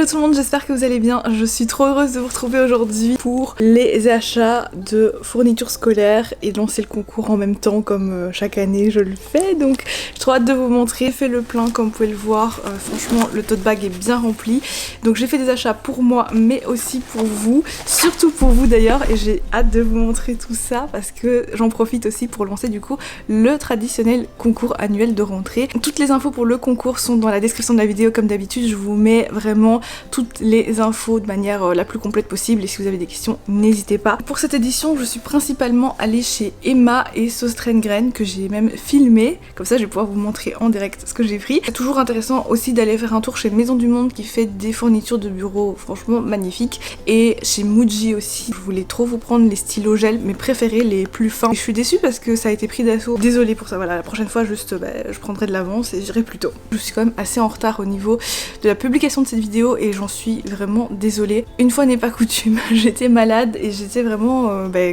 Hello tout le monde, j'espère que vous allez bien. Je suis trop heureuse de vous retrouver aujourd'hui pour les achats de fournitures scolaires et de lancer le concours en même temps comme chaque année je le fais. Donc j'ai trop hâte de vous montrer. J'ai fait le plein comme vous pouvez le voir. Franchement le tote bag est bien rempli. Donc j'ai fait des achats pour moi mais aussi pour vous. Surtout pour vous d'ailleurs, et j'ai hâte de vous montrer tout ça parce que j'en profite aussi pour lancer du coup le traditionnel concours annuel de rentrée. Toutes les infos pour le concours sont dans la description de la vidéo comme d'habitude. Je vous mets vraiment toutes les infos de manière la plus complète possible et si vous avez des questions n'hésitez pas. Pour cette édition je suis principalement allée chez Emma et Sostrengren que j'ai même filmé, comme ça je vais pouvoir vous montrer en direct ce que j'ai pris. C'est toujours intéressant aussi d'aller faire un tour chez Maison du Monde qui fait des fournitures de bureau franchement magnifiques, et chez Muji aussi. Je voulais trop vous prendre les stylos gel, mes préférés, les plus fins. Et je suis déçue parce que ça a été pris d'assaut. Désolée pour ça, voilà, la prochaine fois juste je prendrai de l'avance et j'irai plus tôt. Je suis quand même assez en retard au niveau de la publication de cette vidéo et j'en suis vraiment désolée. Une fois n'est pas coutume, j'étais malade et j'étais vraiment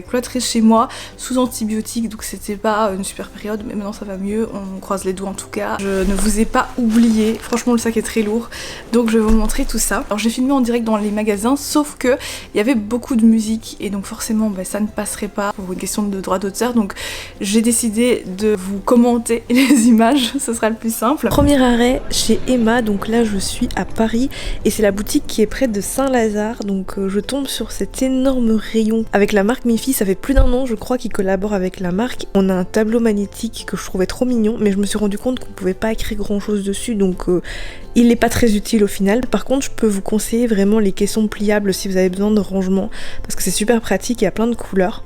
cloîtrée chez moi sous antibiotiques, donc c'était pas une super période, mais maintenant ça va mieux, on croise les doigts en tout cas. Je ne vous ai pas oublié, franchement le sac est très lourd, donc je vais vous montrer tout ça. Alors j'ai filmé en direct dans les magasins, sauf que il y avait beaucoup de musique et donc forcément ça ne passerait pas pour une question de droit d'auteur, donc j'ai décidé de vous commenter les images, ce sera le plus simple. Premier arrêt chez Emma, donc là je suis à Paris et c'est la boutique qui est près de Saint-Lazare, donc je tombe sur cet énorme rayon avec la marque Mifi. Ça fait plus d'un an je crois qu'ils collaborent avec la marque. On a un tableau magnétique que je trouvais trop mignon, mais je me suis rendu compte qu'on pouvait pas écrire grand chose dessus, donc il n'est pas très utile au final. Par contre je peux vous conseiller vraiment les caissons pliables si vous avez besoin de rangement, parce que c'est super pratique, il y a plein de couleurs.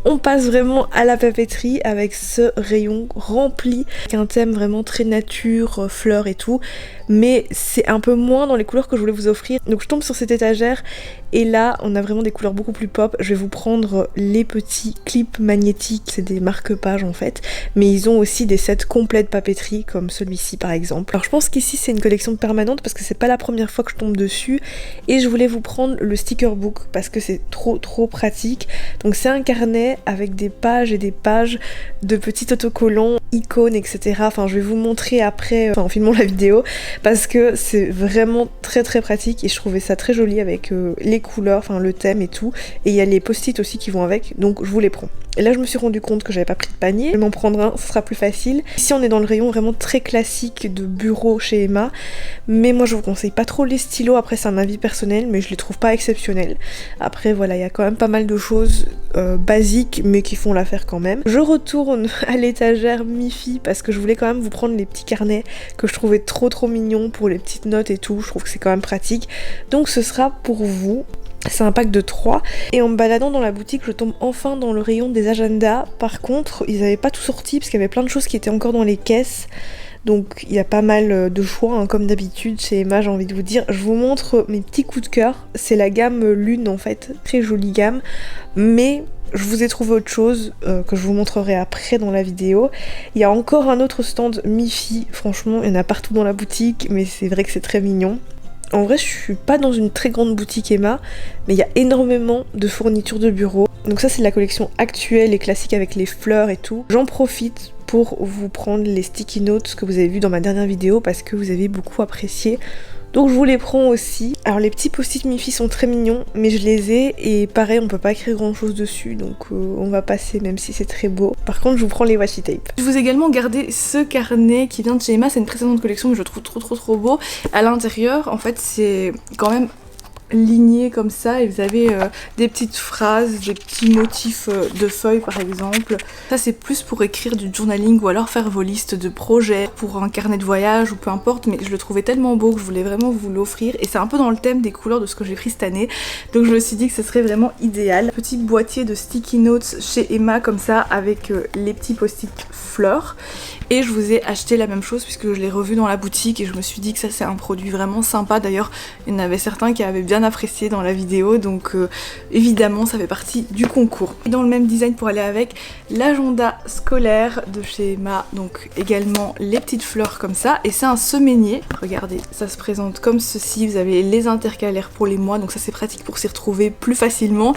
On passe vraiment à la papeterie avec ce rayon rempli, avec un thème vraiment très nature, fleurs et tout, mais c'est un peu moins dans les couleurs que je voulais vous offrir. Donc je tombe sur cette étagère et là on a vraiment des couleurs beaucoup plus pop. Je vais vous prendre les petits clips magnétiques, c'est des marque-pages en fait, mais ils ont aussi des sets complets de papeterie comme celui-ci par exemple. Alors je pense qu'ici c'est une collection permanente parce que c'est pas la première fois que je tombe dessus, et je voulais vous prendre le sticker book parce que c'est trop pratique. Donc c'est un carnet avec des pages et des pages de petits autocollants, icônes, etc. Enfin je vais vous montrer après en filmant la vidéo parce que c'est vraiment très pratique et je trouvais ça très joli avec les couleurs, enfin le thème et tout, et il y a les post-it aussi qui vont avec, donc je vous les prends. Et là je me suis rendu compte que j'avais pas pris de panier, je vais m'en prendre un, ce sera plus facile. Ici on est dans le rayon vraiment très classique de bureau chez Emma, mais moi je vous conseille pas trop les stylos, après c'est un avis personnel, mais je les trouve pas exceptionnels. Après voilà, il y a quand même pas mal de choses basiques mais qui font l'affaire quand même. Je retourne à l'étagère Mifi parce que je voulais quand même vous prendre les petits carnets que je trouvais trop mignons pour les petites notes et tout, je trouve que c'est quand même pratique, donc ce sera pour vous. C'est un pack de 3 et en me baladant dans la boutique je tombe enfin dans le rayon des agendas. Par contre ils avaient pas tout sorti parce qu'il y avait plein de choses qui étaient encore dans les caisses, donc il y a pas mal de choix hein, comme d'habitude chez Emma, j'ai envie de vous dire. Je vous montre mes petits coups de cœur, c'est la gamme Lune en fait, très jolie gamme, mais je vous ai trouvé autre chose que je vous montrerai après dans la vidéo. Il y a encore un autre stand Mifi, franchement il y en a partout dans la boutique, mais c'est vrai que c'est très mignon. En vrai je suis pas dans une très grande boutique Emma, mais il y a énormément de fournitures de bureau. Donc ça c'est la collection actuelle et classique avec les fleurs et tout. J'en profite pour vous prendre les sticky notes que vous avez vu dans ma dernière vidéo parce que vous avez beaucoup apprécié. Donc je vous les prends aussi. Alors les petits post-it Mifi sont très mignons, mais je les ai et pareil on peut pas écrire grand chose dessus, donc on va passer même si c'est très beau. Par contre je vous prends les washi tape. Je vous ai également gardé ce carnet qui vient de chez Emma, c'est une précédente collection mais je le trouve trop beau. À l'intérieur en fait c'est quand même ligné comme ça et vous avez des petites phrases, des petits motifs de feuilles par exemple. Ça c'est plus pour écrire du journaling ou alors faire vos listes de projets pour un carnet de voyage ou peu importe, mais je le trouvais tellement beau que je voulais vraiment vous l'offrir et c'est un peu dans le thème des couleurs de ce que j'ai pris cette année, donc je me suis dit que ce serait vraiment idéal. Petit boîtier de sticky notes chez Emma comme ça avec les petits post-it fleurs, et je vous ai acheté la même chose puisque je l'ai revu dans la boutique et je me suis dit que ça c'est un produit vraiment sympa. D'ailleurs il y en avait certains qui avaient bien apprécié dans la vidéo, donc évidemment ça fait partie du concours. Et dans le même design pour aller avec, l'agenda scolaire de chez Emma, donc également les petites fleurs comme ça, et c'est un semainier. Regardez, ça se présente comme ceci, vous avez les intercalaires pour les mois, donc ça c'est pratique pour s'y retrouver plus facilement.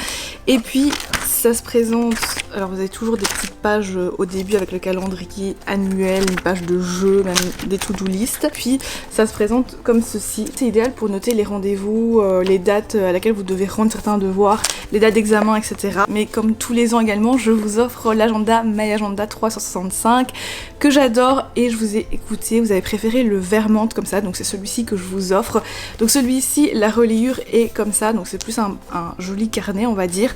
Et puis ça se présente, alors vous avez toujours des petites pages au début avec le calendrier annuel manuel, une page de jeu, même des to-do list. Puis ça se présente comme ceci. C'est idéal pour noter les rendez-vous, les dates à laquelle vous devez rendre certains devoirs, les dates d'examen, etc. Mais comme tous les ans également, je vous offre l'agenda My Agenda 365 que j'adore et je vous ai écouté. Vous avez préféré le vert menthe comme ça, donc c'est celui-ci que je vous offre. Donc celui-ci, la reliure est comme ça, donc c'est plus un joli carnet on va dire.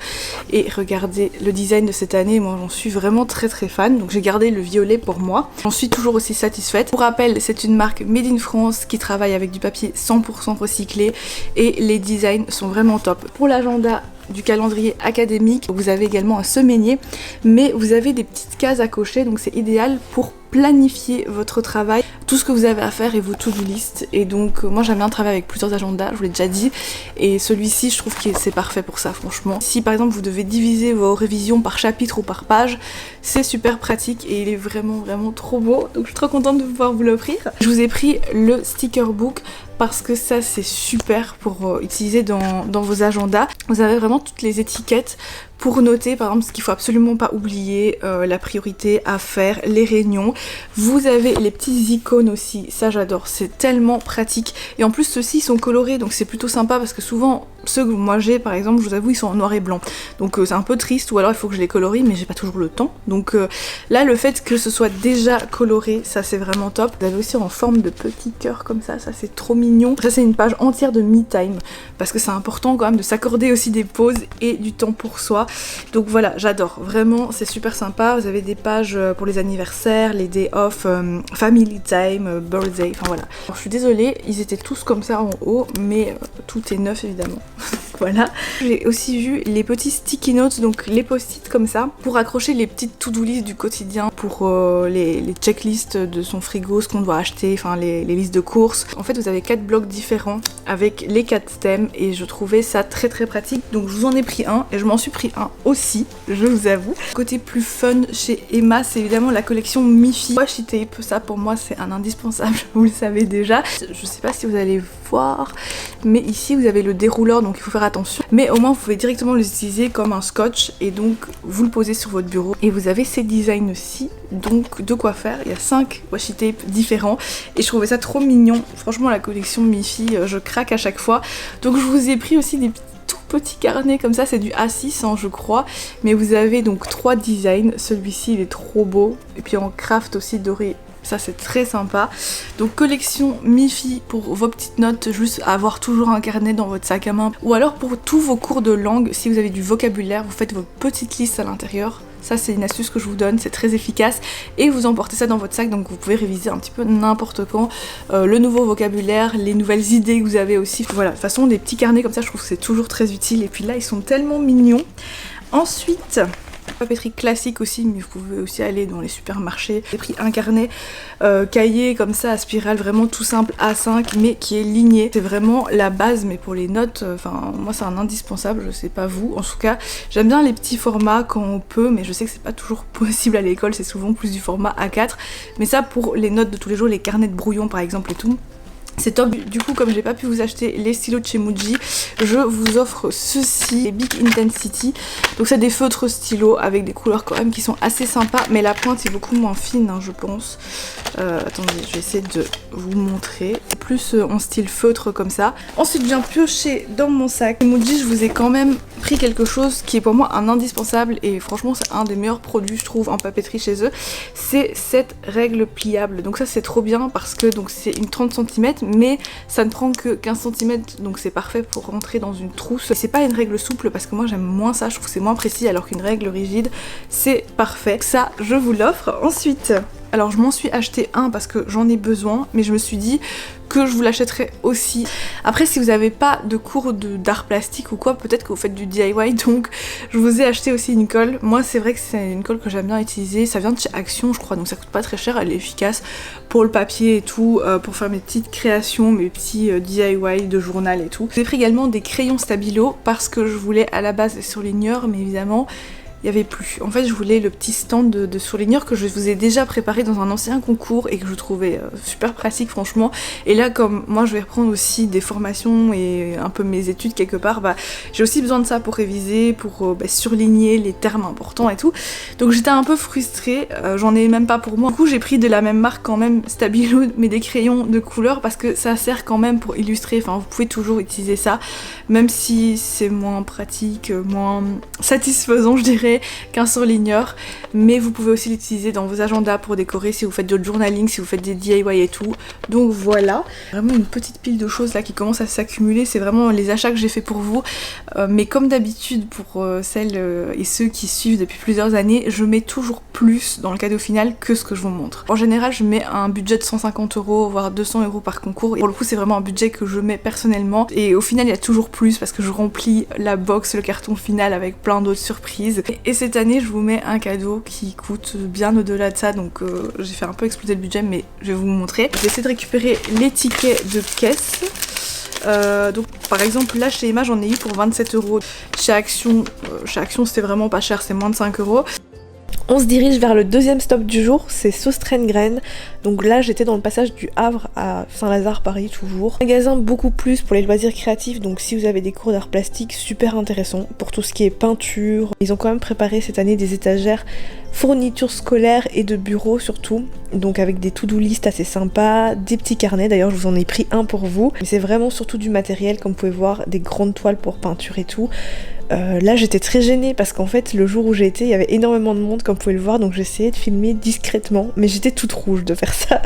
Et regardez le design de cette année, moi j'en suis vraiment très fan. Donc j'ai gardé le violet pour moi. J'en suis toujours aussi satisfaite. Pour rappel, c'est une marque Made in France qui travaille avec du papier 100% recyclé et les designs sont vraiment top. Pour l'agenda du calendrier académique, vous avez également un semainier, mais vous avez des petites cases à cocher, donc c'est idéal pour planifier votre travail, tout ce que vous avez à faire et vos to-do list. Et donc moi j'aime bien travailler avec plusieurs agendas, je vous l'ai déjà dit, et celui-ci je trouve que c'est parfait pour ça franchement. Si par exemple vous devez diviser vos révisions par chapitre ou par page, c'est super pratique et il est vraiment trop beau, donc je suis trop contente de pouvoir vous l'offrir. Je vous ai pris le sticker book parce que ça c'est super pour utiliser dans vos agendas. Vous avez vraiment toutes les étiquettes pour noter par exemple ce qu'il faut absolument pas oublier, la priorité à faire, les réunions. Vous avez les petits icônes aussi, ça j'adore, c'est tellement pratique. Et en plus ceux-ci sont colorés, donc c'est plutôt sympa parce que souvent ceux que moi j'ai par exemple, je vous avoue, ils sont en noir et blanc. Donc c'est un peu triste, ou alors il faut que je les colorie, mais j'ai pas toujours le temps. Donc là le fait que ce soit déjà coloré, ça c'est vraiment top. Vous avez aussi en forme de petit cœur comme ça c'est trop mignon. Ça c'est une page entière de me time, parce que c'est important quand même de s'accorder aussi des pauses et du temps pour soi. Donc voilà, j'adore, vraiment c'est super sympa. Vous avez des pages pour les anniversaires, les day off, family time, birthday, enfin voilà. Alors, je suis désolée, ils étaient tous comme ça en haut, mais tout est neuf évidemment. Voilà. J'ai aussi vu les petits sticky notes, donc les post-it comme ça, pour accrocher les petites to-do list du quotidien, pour les checklists de son frigo, ce qu'on doit acheter, enfin les listes de courses. En fait vous avez 4 blocs différents avec les 4 thèmes et je trouvais ça très pratique, donc je vous en ai pris un et je m'en suis pris un aussi, je vous avoue. Côté plus fun chez Emma, c'est évidemment la collection Miffy Washi Tape. Ça pour moi c'est un indispensable, vous le savez déjà. Je sais pas si vous allez voir, mais ici vous avez le dérouleur, donc il faut faire attention. Mais au moins vous pouvez directement l'utiliser comme un scotch et donc vous le posez sur votre bureau. Et vous avez ces designs aussi, donc de quoi faire. Il y a 5 washi tape différents et je trouvais ça trop mignon. Franchement la collection Miffy, je craque à chaque fois. Donc je vous ai pris aussi des tout petits carnets comme ça, c'est du A6 hein, je crois. Mais vous avez donc 3 designs. Celui-ci il est trop beau. Et puis en craft aussi doré. Ça c'est très sympa. Donc collection Miffy pour vos petites notes, juste à avoir toujours un carnet dans votre sac à main. Ou alors pour tous vos cours de langue, si vous avez du vocabulaire, vous faites vos petites listes à l'intérieur. Ça c'est une astuce que je vous donne, c'est très efficace. Et vous emportez ça dans votre sac, donc vous pouvez réviser un petit peu n'importe quand. Le nouveau vocabulaire, les nouvelles idées que vous avez aussi. Voilà, de toute façon des petits carnets comme ça, je trouve que c'est toujours très utile. Et puis là ils sont tellement mignons. Ensuite... papeterie classique aussi, mais vous pouvez aussi aller dans les supermarchés. J'ai pris un carnet cahier comme ça à spirale, vraiment tout simple, A5, mais qui est ligné. C'est vraiment la base, mais pour les notes, enfin moi c'est un indispensable, je sais pas vous. En tout cas, j'aime bien les petits formats quand on peut, mais je sais que c'est pas toujours possible à l'école, c'est souvent plus du format A4. Mais ça pour les notes de tous les jours, les carnets de brouillon par exemple et tout. C'est top. Du coup, comme j'ai pas pu vous acheter les stylos de chez Muji, je vous offre ceci, les Big Intensity. Donc c'est des feutres stylos avec des couleurs quand même qui sont assez sympas, mais la pointe est beaucoup moins fine hein, je pense. Attendez, je vais essayer de vous montrer. Plus en style feutre comme ça. Ensuite, je viens piocher dans mon sac. Muji, je vous ai quand même pris quelque chose qui est pour moi un indispensable et franchement c'est un des meilleurs produits je trouve en papeterie chez eux. C'est cette règle pliable. Donc ça c'est trop bien parce que donc c'est une 30 cm mais ça ne prend que 15 cm, donc c'est parfait pour rentrer dans une trousse. C'est pas une règle souple parce que moi j'aime moins ça, je trouve que c'est moins précis, alors qu'une règle rigide c'est parfait. Ça je vous l'offre. Ensuite, alors je m'en suis acheté un parce que j'en ai besoin, mais je me suis dit que je vous l'achèterai aussi. Après si vous n'avez pas de cours d'art plastique ou quoi, peut-être que vous faites du DIY, donc je vous ai acheté aussi une colle. Moi c'est vrai que c'est une colle que j'aime bien utiliser, ça vient de chez Action je crois, donc ça coûte pas très cher, elle est efficace pour le papier et tout, pour faire mes petites créations, mes petits DIY de journal et tout. J'ai pris également des crayons stabilo parce que je voulais à la base des surligneurs, mais évidemment il n'y avait plus. En fait je voulais le petit stand de surligneur que je vous ai déjà préparé dans un ancien concours et que je trouvais super pratique franchement. Et là comme moi je vais reprendre aussi des formations et un peu mes études quelque part, j'ai aussi besoin de ça pour réviser, pour surligner les termes importants et tout. Donc j'étais un peu frustrée, j'en ai même pas pour moi. Du coup j'ai pris de la même marque quand même, Stabilo, mais des crayons de couleur parce que ça sert quand même pour illustrer, enfin vous pouvez toujours utiliser ça, même si c'est moins pratique, moins satisfaisant je dirais qu'un surligneur, mais vous pouvez aussi l'utiliser dans vos agendas pour décorer si vous faites du journaling, si vous faites des DIY et tout. Donc voilà, vraiment une petite pile de choses là qui commence à s'accumuler, c'est vraiment les achats que j'ai fait pour vous, mais comme d'habitude pour celles et ceux qui suivent depuis plusieurs années, je mets toujours plus dans le cadeau final que ce que je vous montre. En général je mets un budget de 150 €, voire 200 € par concours, et pour le coup c'est vraiment un budget que je mets personnellement, et au final il y a toujours plus parce que je remplis la box, le carton final avec plein d'autres surprises. Et cette année je vous mets un cadeau qui coûte bien au-delà de ça, donc j'ai fait un peu exploser le budget, mais je vais vous montrer. J'ai essayé de récupérer les tickets de caisse. Donc par exemple là chez Emma j'en ai eu pour 27 €. Chez Action c'était vraiment pas cher, c'est moins de 5 €. On se dirige vers le deuxième stop du jour, c'est Sauce-Traîne-Graine. Donc là j'étais dans le passage du Havre à Saint-Lazare, Paris toujours. Magasin beaucoup plus pour les loisirs créatifs, donc si vous avez des cours d'art plastique, super intéressant. Pour tout ce qui est peinture, ils ont quand même préparé cette année des étagères fournitures scolaires et de bureaux surtout, donc avec des to-do list assez sympas, des petits carnets, d'ailleurs je vous en ai pris un pour vous. Mais c'est vraiment surtout du matériel, comme vous pouvez voir, des grandes toiles pour peinture et tout. Là j'étais très gênée parce qu'en fait le jour où j'ai été il y avait énormément de monde comme vous pouvez le voir, donc j'essayais de filmer discrètement, mais j'étais toute rouge de faire ça.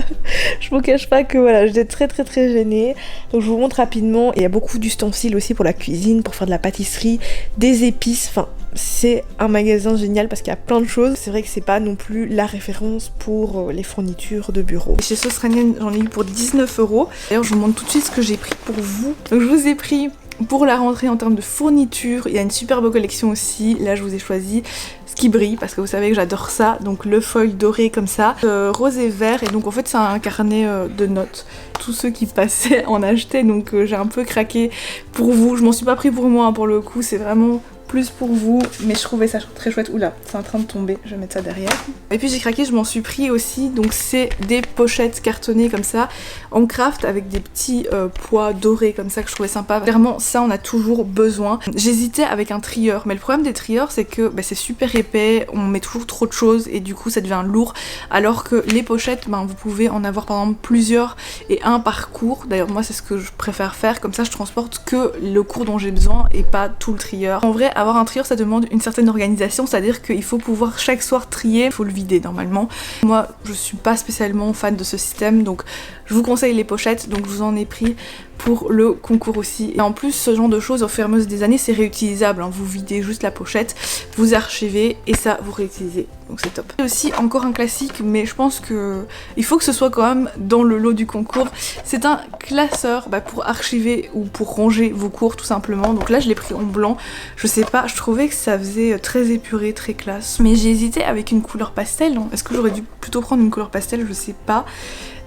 Je vous cache pas que voilà, j'étais très gênée. Donc je vous montre rapidement, il y a beaucoup d'ustensiles aussi pour la cuisine, pour faire de la pâtisserie, des épices, enfin c'est un magasin génial parce qu'il y a plein de choses. C'est vrai que c'est pas non plus la référence pour les fournitures de bureau. Chez Sauce Traîne, j'en ai eu pour 19 €. D'ailleurs je vous montre tout de suite ce que j'ai pris pour vous. Donc je vous ai pris pour la rentrée en termes de fourniture, il y a une superbe collection aussi. Là je vous ai choisi ce qui brille parce que vous savez que j'adore ça, donc le foil doré comme ça, rose et vert, et donc en fait c'est un carnet de notes. Tous ceux qui passaient en achetaient, donc j'ai un peu craqué pour vous. Je m'en suis pas pris pour moi hein, pour le coup, c'est vraiment plus pour vous, mais je trouvais ça très chouette. Oula, c'est en train de tomber, je vais mettre ça derrière. Et puis j'ai craqué, je m'en suis pris aussi, donc c'est des pochettes cartonnées comme ça, en craft, avec des petits pois dorés comme ça que je trouvais sympa. Clairement ça on a toujours besoin. J'hésitais avec un trieur, mais le problème des trieurs c'est que c'est super épais, on met toujours trop de choses et du coup ça devient lourd, alors que les pochettes, vous pouvez en avoir par exemple plusieurs et un par cours. D'ailleurs moi c'est ce que je préfère faire, comme ça je transporte que le cours dont j'ai besoin et pas tout le trieur. En vrai avoir un trieur ça demande une certaine organisation, c'est-à-dire qu'il faut pouvoir chaque soir trier, il faut le vider normalement. Moi je suis pas spécialement fan de ce système, donc je vous conseille les pochettes, donc je vous en ai pris pour le concours aussi. Et en plus ce genre de choses au fur et à mesure des années c'est réutilisable, hein. Vous videz juste la pochette, vous archivez et ça vous réutilisez, donc c'est top. Et aussi encore un classique, mais je pense que il faut que ce soit quand même dans le lot du concours, c'est un classeur pour archiver ou pour ranger vos cours tout simplement. Donc là je l'ai pris en blanc, je sais pas, je trouvais que ça faisait très épuré, très classe, mais j'ai hésité avec une couleur pastel. Est-ce que j'aurais dû plutôt prendre une couleur pastel, je sais pas.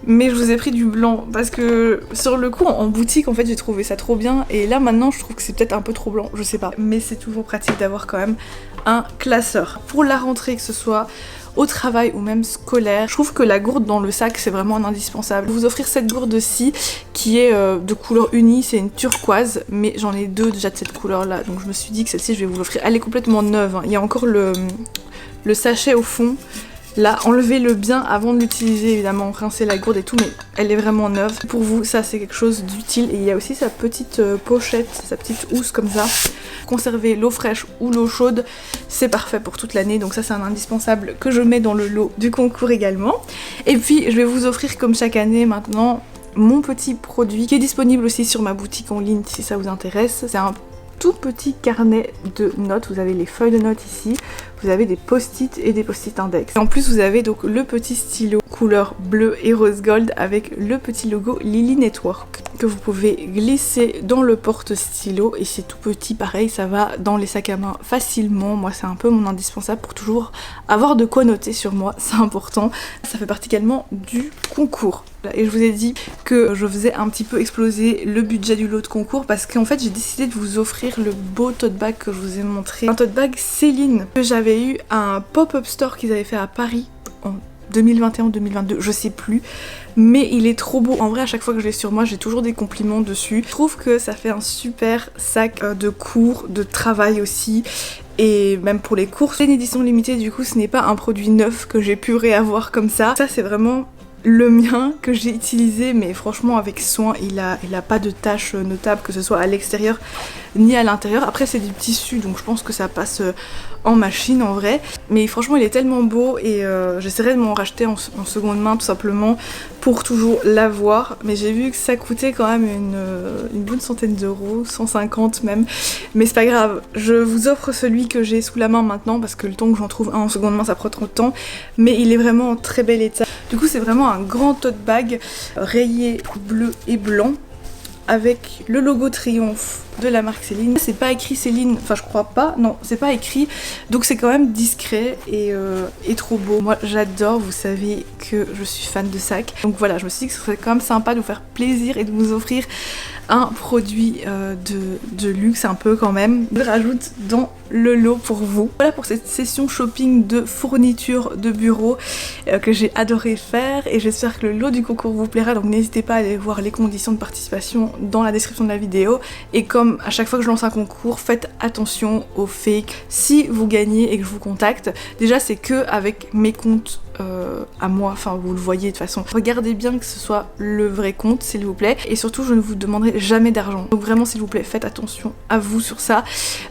Mais je vous ai pris du blanc parce que sur le coup en boutique en fait j'ai trouvé ça trop bien, et là maintenant je trouve que c'est peut-être un peu trop blanc, je sais pas, mais c'est toujours pratique d'avoir quand même un classeur. Pour la rentrée, que ce soit au travail ou même scolaire, je trouve que la gourde dans le sac c'est vraiment un indispensable. Je vais vous offrir cette gourde-ci qui est de couleur unie, c'est une turquoise, mais j'en ai deux déjà de cette couleur là, donc je me suis dit que celle-ci je vais vous l'offrir. Elle est complètement neuve, hein. Il y a encore le sachet au fond. Là, enlevez-le bien avant de l'utiliser, évidemment, rincez la gourde et tout, mais elle est vraiment neuve. Pour vous, ça c'est quelque chose d'utile. Et il y a aussi sa petite pochette, sa petite housse comme ça. Conserver l'eau fraîche ou l'eau chaude, c'est parfait pour toute l'année, donc ça c'est un indispensable que je mets dans le lot du concours également. Et puis je vais vous offrir comme chaque année maintenant mon petit produit qui est disponible aussi sur ma boutique en ligne si ça vous intéresse. C'est un tout petit carnet de notes, vous avez les feuilles de notes ici, vous avez des post-it et des post-it index. Et en plus vous avez donc le petit stylo couleur bleu et rose gold avec le petit logo Lily Network que vous pouvez glisser dans le porte-stylo, et c'est tout petit, pareil, ça va dans les sacs à main facilement. Moi c'est un peu mon indispensable pour toujours avoir de quoi noter sur moi, c'est important. Ça fait partie également du concours. Et je vous ai dit que je faisais un petit peu exploser le budget du lot de concours parce qu'en fait j'ai décidé de vous offrir le beau tote bag que je vous ai montré. Un tote bag Céline que j'avais eu à un pop-up store qu'ils avaient fait à Paris en 2021 ou 2022, je sais plus, mais il est trop beau. En vrai, à chaque fois que je l'ai sur moi, j'ai toujours des compliments dessus. Je trouve que ça fait un super sac de cours, de travail aussi, et même pour les courses. C'est une édition limitée, du coup ce n'est pas un produit neuf que j'ai pu réavoir comme ça. Ça c'est vraiment le mien que j'ai utilisé, mais franchement avec soin. Il a pas de taches notables, que ce soit à l'extérieur ni à l'intérieur. Après c'est du tissu, donc je pense que ça passe en machine en vrai, mais franchement il est tellement beau, et j'essaierai de m'en racheter en seconde main tout simplement pour toujours l'avoir, mais j'ai vu que ça coûtait quand même une bonne centaine d'euros, 150 même, mais c'est pas grave, je vous offre celui que j'ai sous la main maintenant parce que le temps que j'en trouve un en seconde main ça prend trop de temps, mais il est vraiment en très bel état. Du coup c'est vraiment un grand tote bag rayé bleu et blanc avec le logo triomphe de la marque Céline. C'est pas écrit Céline, enfin je crois pas, non c'est pas écrit, donc c'est quand même discret et trop beau. Moi j'adore, vous savez que je suis fan de sacs, donc voilà, je me suis dit que ce serait quand même sympa de vous faire plaisir et de vous offrir un produit de luxe un peu quand même. Je le rajoute dans le lot pour vous. Voilà pour cette session shopping de fournitures de bureau que j'ai adoré faire, et j'espère que le lot du concours vous plaira, donc n'hésitez pas à aller voir les conditions de participation dans la description de la vidéo. Et comme à chaque fois que je lance un concours, faites attention aux fakes. Si vous gagnez et que je vous contacte, déjà c'est que avec mes comptes à moi, enfin vous le voyez de toute façon. Regardez bien que ce soit le vrai compte s'il vous plaît, et surtout je ne vous demanderai jamais d'argent, donc vraiment s'il vous plaît faites attention à vous sur ça.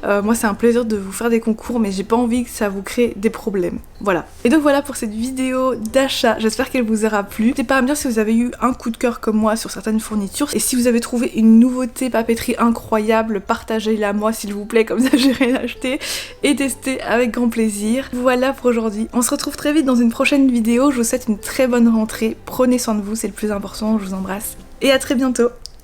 Moi c'est un plaisir de vous faire des concours, mais j'ai pas envie que ça vous crée des problèmes. Voilà. Et donc voilà pour cette vidéo d'achat, j'espère qu'elle vous aura plu. N'hésitez pas à me dire si vous avez eu un coup de cœur comme moi sur certaines fournitures, et si vous avez trouvé une nouveauté papeterie incroyable, partagez-la moi s'il vous plaît, comme ça j'irai l'acheter et tester avec grand plaisir. Voilà pour aujourd'hui, on se retrouve très vite dans une prochaine vidéo. Je vous souhaite une très bonne rentrée, prenez soin de vous, c'est le plus important, je vous embrasse et à très bientôt.